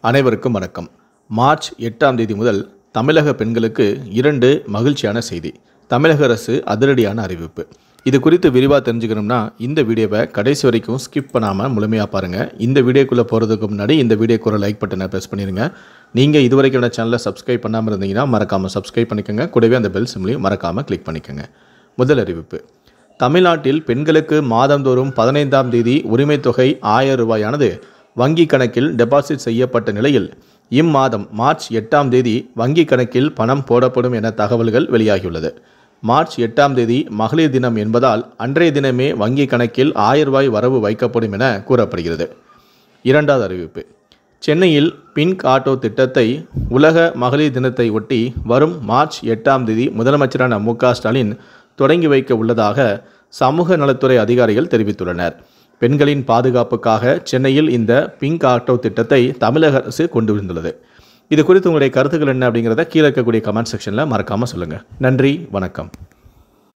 அனைவருக்கும் வணக்கம். மார்ச் 8ஆம் தேதி முதல் தமிழக பெண்களுக்கு 2 மகிழ்ச்சியான செய்தி. தமிழக அரசு அதிரடியான அறிவிப்பு. இது குறித்து விரிவாக தெரிஞ்சுக்கணும்னா இந்த வீடியோவை கடைசி வரைக்கும் ஸ்கிப் பண்ணாமல் முழுமையாக பாருங்கள். இந்த வீடியோக்குள்ளே போகிறதுக்கு முன்னாடி இந்த வீடியோக்கு ஒரு லைக் பட்டனை ப்ரெஸ் பண்ணிடுங்க. நீங்கள் இதுவரைக்கும் என்னோட சேனலை சப்ஸ்கிரைப் பண்ணாமல் இருந்தீங்கன்னா மறக்காமல் சப்ஸ்கிரைப் பண்ணிக்கோங்க. கூடவே அந்த பெல் சிம்லையும் மறக்காமல் கிளிக் பண்ணிக்கோங்க. முதல் அறிவிப்பு. தமிழ்நாட்டில் பெண்களுக்கு மாதந்தோறும் 15ஆம் தேதி உரிமைத் தொகை 1000 ரூபாயானது வங்கி கணக்கில் டெபாசிட் செய்யப்பட்ட நிலையில் இம்மாதம் மார்ச் 8ஆம் தேதி வங்கி கணக்கில் பணம் போடப்படும் என தகவல்கள் வெளியாகியுள்ளது. மார்ச் 8ஆம் தேதி மகளிர் தினம் என்பதால் அன்றைய தினமே வங்கி கணக்கில் 1000 ரூபாய் வரவு வைக்கப்படும் என கூறப்படுகிறது. இரண்டாவது அறிவிப்பு. சென்னையில் பிங்க் ஆட்டோ திட்டத்தை உலக மகளிர் தினத்தை ஒட்டி வரும் மார்ச் 8ஆம் தேதி முதலமைச்சரான மு.க. ஸ்டாலின் தொடங்கி வைக்க உள்ளதாக சமூக நலத்துறை அதிகாரிகள் தெரிவித்துள்ளனர். பெண்களின் பாதுகாப்புக்காக சென்னையில் இந்த பிங்க் ஆட்டோ திட்டத்தை தமிழக அரசு கொண்டு வந்துள்ளது. இது குறித்து உங்களுடைய கருத்துக்கள் என்ன அப்படிங்கிறத கீழே இருக்கக்கூடிய கமெண்ட் செக்ஷனில் மறக்காமல் சொல்லுங்கள். நன்றி, வணக்கம்.